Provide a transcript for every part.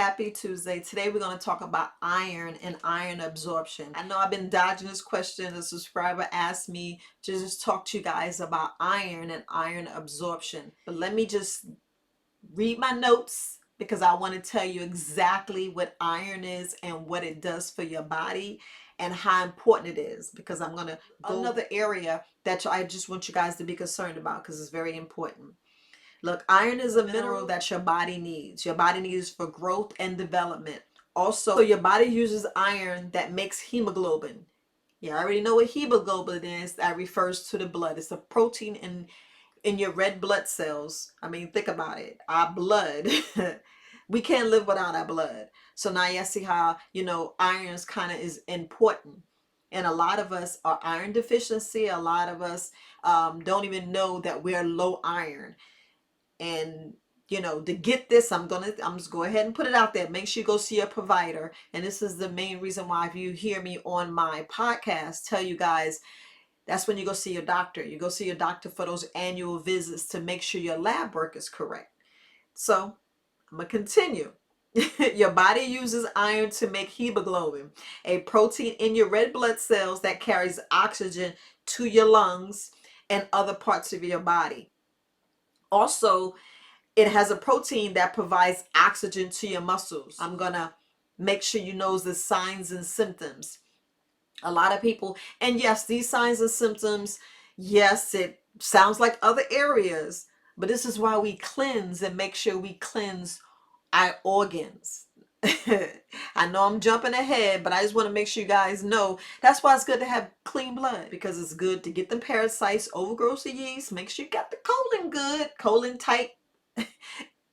Happy Tuesday. Today we're going to talk about iron and iron absorption. I know I've been dodging this question. A subscriber asked me to just talk to you guys about iron and iron absorption. But let me just read my notes because I want to tell you exactly what iron is and what it does for your body and how important it is, because I'm going to go another area that I just want you guys to be concerned about because it's very important. Look, iron is a mineral that your body needs. Your body needs for growth and development. Also, your body uses iron that makes hemoglobin. You already know what hemoglobin is. That refers to the blood. It's a protein in your red blood cells. I mean, think about it. Our blood, we can't live without our blood. So now you see how, iron is important. And a lot of us are iron deficiency. A lot of us don't even know that we're low iron. And to get this, I'm just go ahead and put it out there. Make sure you go see a provider. And this is the main reason why, if you hear me on my podcast tell you guys, that's when you go see your doctor. You go see your doctor for those annual visits to make sure your lab work is correct. So I'm gonna continue. Your body uses iron to make hemoglobin, a protein in your red blood cells that carries oxygen to your lungs and other parts of your body. Also, it has a protein that provides oxygen to your muscles. I'm gonna make sure you know the signs and symptoms. A lot of people, and yes, these signs and symptoms, yes, it sounds like other areas, but this is why we cleanse and make sure we cleanse our organs. I know I'm jumping ahead, but I just want to make sure you guys know that's why it's good to have clean blood, because it's good to get them parasites, overgrowth of yeast. Make sure you got the colon good, colon tight,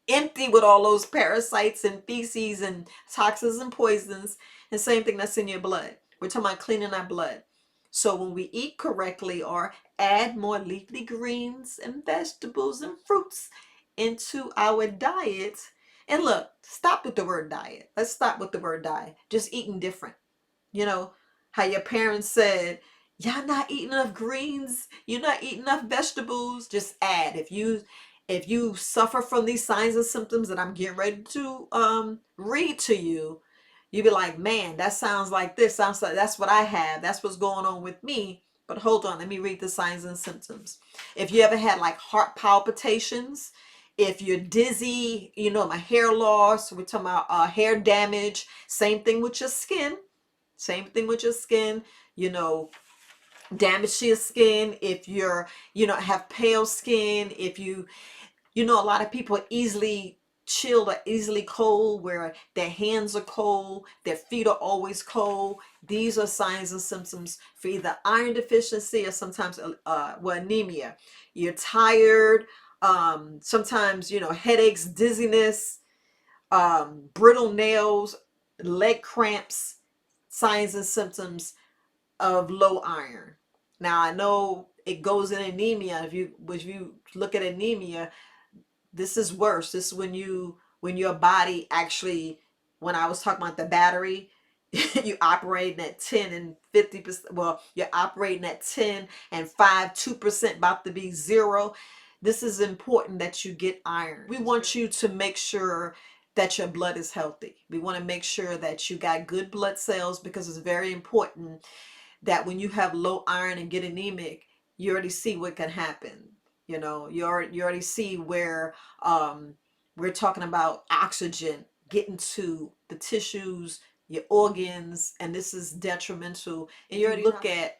empty with all those parasites and feces and toxins and poisons, and same thing that's in your blood. We're talking about cleaning our blood. So when we eat correctly or add more leafy greens and vegetables and fruits into our diet, and look, stop with the word diet. Let's stop with the word diet. Just eating different. You know, how your parents said, y'all not eating enough greens, you're not eating enough vegetables. Just add. If you suffer from these signs and symptoms that I'm getting ready to read to you, you'll be like, man, that sounds like this. Sounds like that's what I have. That's what's going on with me. But hold on, let me read the signs and symptoms. If you ever had like heart palpitations, if you're dizzy, my hair loss, we're talking about hair damage, same thing with your skin. Same thing with your skin, damage to your skin. If you're, have pale skin, if a lot of people are easily chilled or easily cold, where their hands are cold, their feet are always cold. These are signs and symptoms for either iron deficiency or sometimes anemia. You're tired, sometimes, headaches, dizziness, brittle nails, leg cramps, signs and symptoms of low iron. Now I know it goes in anemia. If you look at anemia, this is worse. This is when your body actually, when I was talking about the battery, you operating at 10 and 50%. Well, you're operating at 10 and 2% about to be 0. This is important that you get iron. We want you to make sure that your blood is healthy. We want to make sure that you got good blood cells, because it's very important that when you have low iron and get anemic, you already see what can happen. You already see where we're talking about oxygen getting to the tissues, your organs, and this is detrimental. And you already look at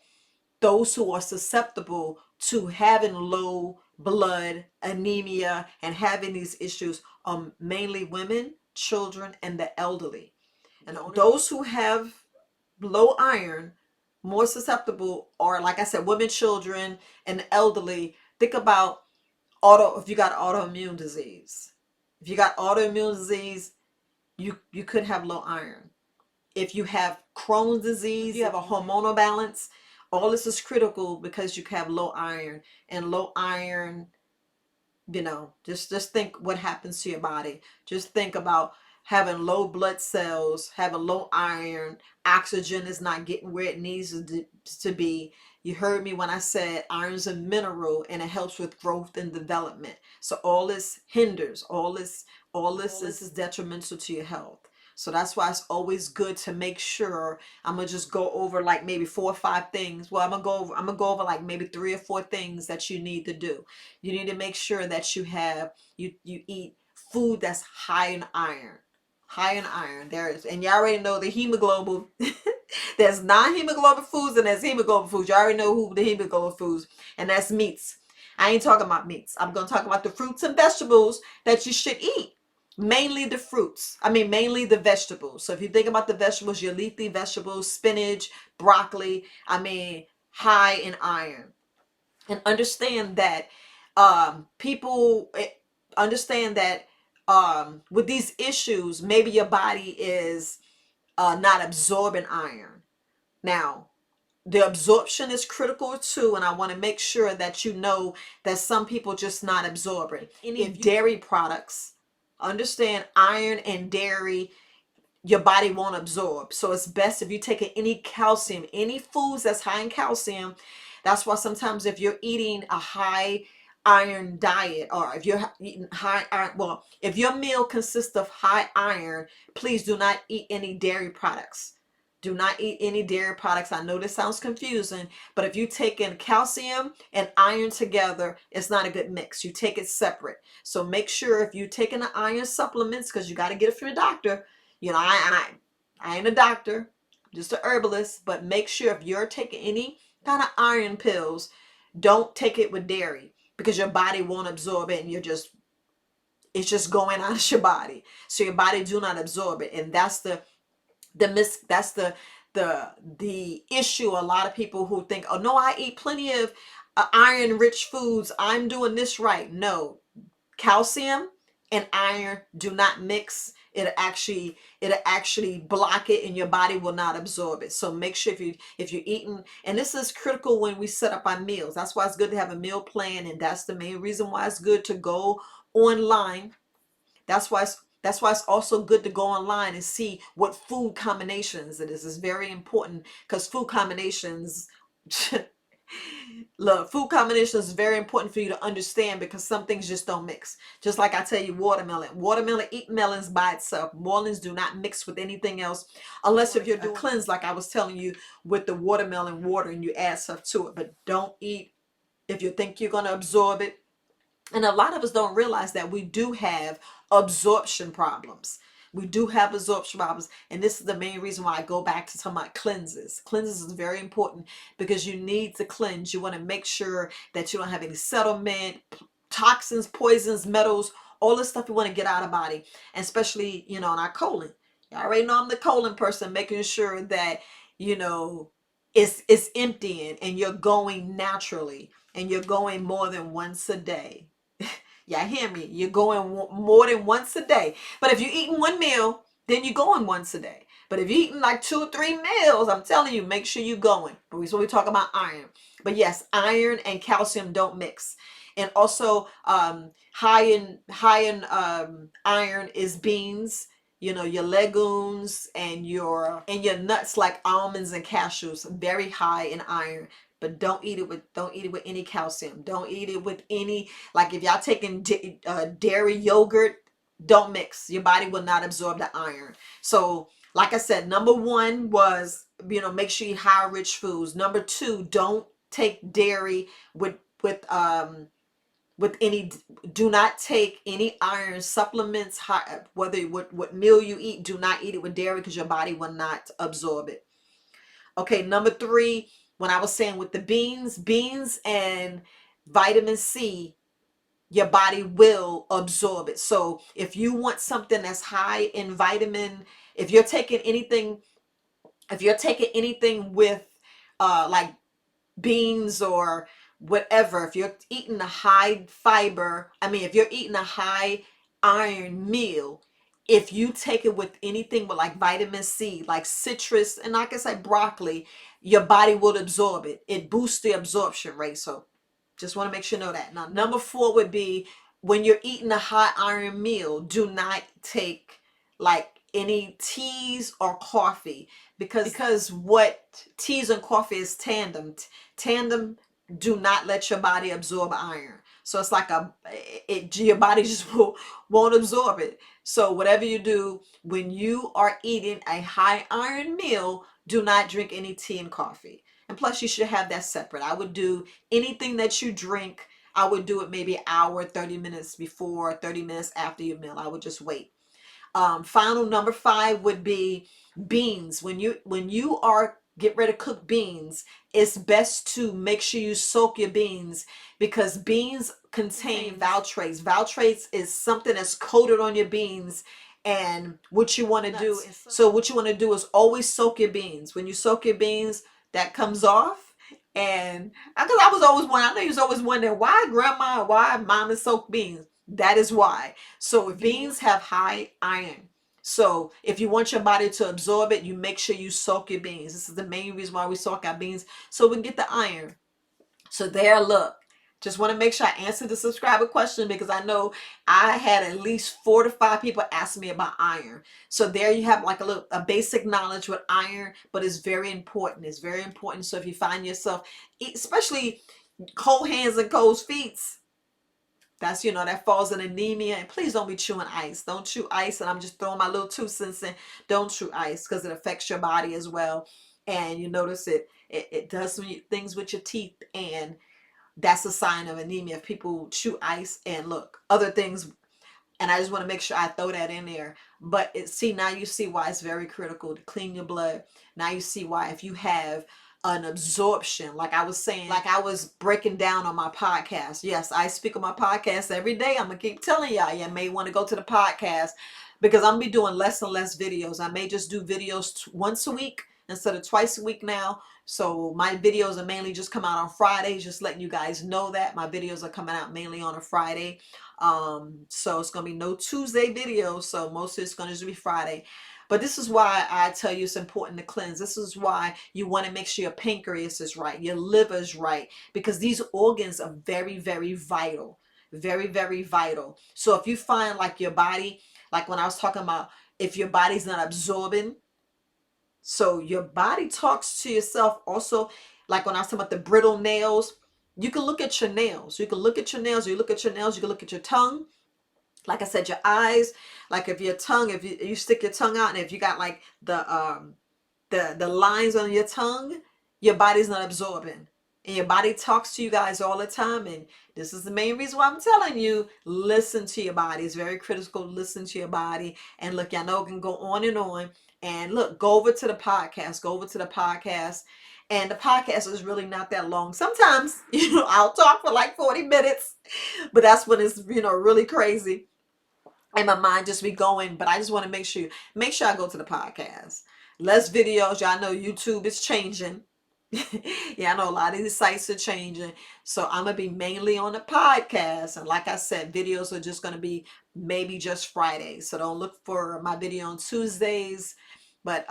those who are susceptible to having low blood, anemia, and having these issues are mainly women, children, and the elderly. And those who have low iron, more susceptible, or like I said, women, children, and elderly. Think about if you got autoimmune disease. If you got autoimmune disease, you could have low iron. If you have Crohn's disease, you have a hormonal balance, all this is critical because you have low iron. And low iron, just think what happens to your body. Just think about having low blood cells, having low iron, oxygen is not getting where it needs to be. You heard me when I said iron's a mineral and it helps with growth and development. So all this hinders, all this All this is detrimental to your health. So that's why it's always good to make sure. I'm gonna just go over like maybe 4 or 5 things. Well, I'm gonna go over like maybe 3 or 4 things that you need to do. You need to make sure that you eat food that's high in iron. High in iron. There is, and you already know the hemoglobin. There's non-hemoglobin foods and there's hemoglobin foods. You already know who the hemoglobin foods, and that's meats. I ain't talking about meats. I'm gonna talk about the fruits and vegetables that you should eat. Mainly the fruits. I mean, mainly the vegetables. So if you think about the vegetables, your leafy vegetables, spinach, broccoli, I mean, high in iron. And understand that people understand that with these issues, maybe your body is not absorbing iron. Now, the absorption is critical too, and I want to make sure that you know that some people just not absorbing any dairy products. Understand, iron and dairy your body won't absorb, so it's best if you take any calcium, any foods that's high in calcium. That's why sometimes if you're eating a high iron diet, or if you're eating high iron, well, if your meal consists of high iron, please do not eat any dairy products. Do not eat any dairy products. I know this sounds confusing, but if you take in calcium and iron together, it's not a good mix. You take it separate. So make sure if you're taking the iron supplements, because you got to get it from the doctor. You know, I ain't a doctor, I'm just a herbalist, but make sure if you're taking any kind of iron pills, don't take it with dairy, because your body won't absorb it, and it's just going out of your body. So your body do not absorb it, and that's the issue. A lot of people who think, oh no, I eat plenty of iron rich foods, I'm doing this right. No, calcium and iron do not mix. It'll actually block it, and your body will not absorb it. So make sure if you're eating, and this is critical when we set up our meals. That's why it's good to have a meal plan, and that's the main reason why it's good to go online. That's why it's also good to go online and see what food combinations it is. It's very important, because food combinations look, food combinations is very important for you to understand, because some things just don't mix. Just like I tell you, watermelon, eat melons by itself. Melons do not mix with anything else, unless if you're doing a cleanse like I was telling you with the watermelon water and you add stuff to it. But don't eat if you think you're going to absorb it. And a lot of us don't realize that we do have absorption problems. We do have absorption problems. And this is the main reason why I go back to talking about cleanses. Cleanses is very important, because you need to cleanse. You want to make sure that you don't have any settlement, toxins, poisons, metals, all this stuff you want to get out of body. And especially, in our colon. You already know I'm the colon person, making sure that, it's emptying, and you're going naturally, and you're going more than once a day. Y'all hear me? You're going more than once a day. But if you're eating one meal, then you're going once a day. But if you're eating like 2 or 3 meals, I'm telling you, make sure you're going. So we talk about iron. But yes, iron and calcium don't mix. And also, high in iron is beans. Your legumes and your nuts like almonds and cashews, very high in iron. But don't eat it with any calcium. Don't eat it with any, like if y'all taking dairy yogurt, don't mix. Your body will not absorb the iron. So like I said, number 1 was, make sure you eat high rich foods. Number 2, don't take dairy with any, do not take any iron supplements. Whether what meal you eat, do not eat it with dairy, because your body will not absorb it. Okay, number 3, when I was saying with the beans and vitamin C, your body will absorb it. So if you want something that's high in vitamin, if you're taking anything with like beans or whatever, if you're eating a high fiber, if you're eating a high iron meal, if you take it with anything with like vitamin C, like citrus, and like I said, broccoli, your body will absorb it. It boosts the absorption rate. So just want to make sure you know that. Now, number 4 would be, when you're eating a high iron meal, do not take like any teas or coffee, because what teas and coffee is tandem. Tandem do not let your body absorb iron. So it's like your body just won't absorb it. So whatever you do, when you are eating a high iron meal, do not drink any tea and coffee. And plus, you should have that separate. I would do anything that you drink, I would do it maybe an hour, 30 minutes before, 30 minutes after your meal. I would just wait. Final number 5 would be beans. When you are get ready to cook beans, it's best to make sure you soak your beans, because beans contain valtrates. Valtrates is something that's coated on your beans. And what you want to do is, always soak your beans. When you soak your beans, that comes off. And because I was always wondering, I know you was always wondering why mama soak beans. That is why. So beans have high iron. So if you want your body to absorb it, you make sure you soak your beans. This is the main reason why we soak our beans, so we can get the iron. So there, look. Just want to make sure I answer the subscriber question, because I know I had at least 4 to 5 people ask me about iron. So there you have like a basic knowledge with iron, but it's very important. It's very important. So if you find yourself, especially cold hands and cold feet, that's, that falls in anemia. And please don't be chewing ice. Don't chew ice. And I'm just throwing my little 2 cents in. Don't chew ice, because it affects your body as well. And you notice it does things with your teeth. And that's a sign of anemia if people chew ice and look, other things. And I just want to make sure I throw that in there. But now you see why it's very critical to clean your blood. Now you see why, if you have an absorption, like I was saying, like I was breaking down on my podcast. Yes, I speak on my podcast every day. I'm going to keep telling y'all, you may want to go to the podcast, because I'm going to be doing less and less videos. I may just do videos once a week instead of twice a week now. So my videos are mainly just come out on Fridays, just letting you guys know that my videos are coming out mainly on a Friday. So it's gonna be no Tuesday videos, so most of it's gonna just be Friday. But this is why I tell you it's important to cleanse. This is why you want to make sure your pancreas is right, your liver is right, because these organs are very, very vital. Very, very vital. So if you find like your body, like when I was talking about, if your body's not absorbing, so your body talks to yourself also. Like when I was talking about the brittle nails, you can look at your nails. You can look at your nails. You look at your nails. You can look at your tongue. Like I said, your eyes. Like if your tongue, if you stick your tongue out, and if you got like the lines on your tongue, your body's not absorbing. And your body talks to you guys all the time. And this is the main reason why I'm telling you, listen to your body. It's very critical to listen to your body. And look, I know it can go on and on. And look, go over to the podcast. Go over to the podcast. And the podcast is really not that long. Sometimes, I'll talk for like 40 minutes. But that's when it's, really crazy. And my mind just be going. But I just want to make sure I go to the podcast. Less videos. Y'all know YouTube is changing. Yeah, I know a lot of these sites are changing. So I'm going to be mainly on the podcast. And like I said, videos are just going to be maybe just Fridays. So don't look for my video on Tuesdays. But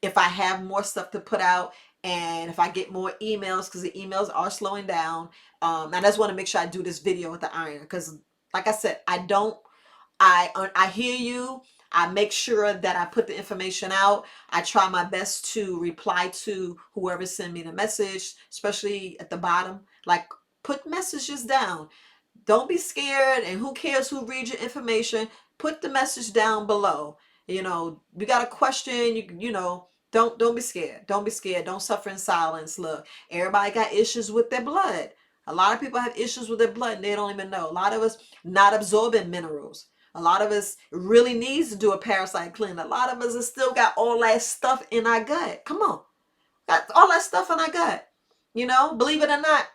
if I have more stuff to put out, and if I get more emails, because the emails are slowing down, I just want to make sure I do this video with the iron. Because like I said, I hear you. I make sure that I put the information out. I try my best to reply to whoever send me the message, especially at the bottom. Like, put messages down. Don't be scared. And who cares who reads your information? Put the message down below. You got a question, don't be scared. Don't be scared. Don't suffer in silence. Look, everybody got issues with their blood. A lot of people have issues with their blood and they don't even know. A lot of us not absorbing minerals. A lot of us really needs to do a parasite clean. A lot of us have still got all that stuff in our gut. Come on. Got all that stuff in our gut. Believe it or not,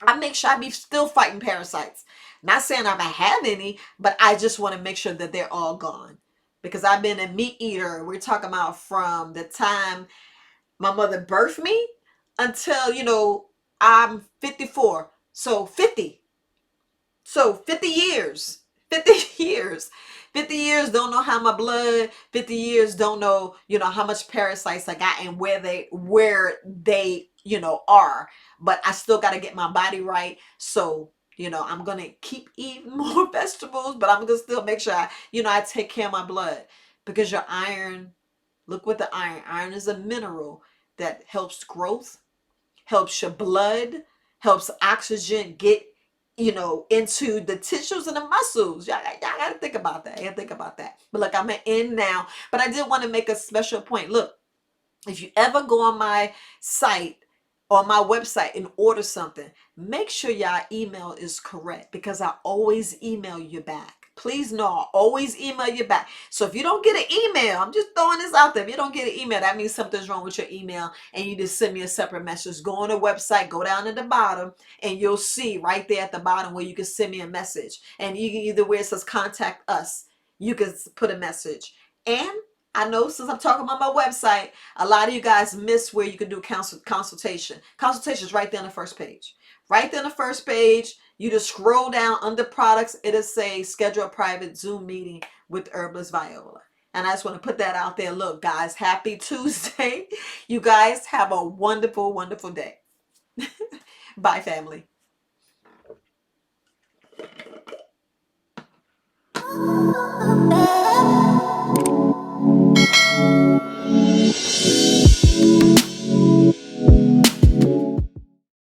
I make sure I be still fighting parasites. Not saying I have any, but I just want to make sure that they're all gone. Because I've been a meat eater. We're talking about from the time my mother birthed me until, I'm 54. So 50. So 50 years. 50 years. 50 years don't know how my blood, 50 years don't know, how much parasites I got and where they are. But I still got to get my body right. So, I'm going to keep eating more vegetables, but I'm going to still make sure I take care of my blood, because your iron, look what the iron is a mineral that helps growth, helps your blood, helps oxygen get into the tissues and the muscles. Y'all gotta think about that. Yeah, think about that. But look, I'm gonna end now. But I did want to make a special point. Look, if you ever go on my site or my website and order something, make sure your email is correct, because I always email you back. Please know, I always email you back. So if you don't get an email, I'm just throwing this out there. If you don't get an email, that means something's wrong with your email and you just send me a separate message. Go on the website, go down at the bottom, and you'll see right there at the bottom where you can send me a message. And you can either, where it says contact us, you can put a message. And I know, since I'm talking about my website, a lot of you guys miss where you can do consultation. Consultation is right there on the first page. Right there on the first page, you just scroll down under products. It'll say schedule a private Zoom meeting with Herbalist Viola. And I just want to put that out there. Look, guys, happy Tuesday. You guys have a wonderful, wonderful day. Bye, family.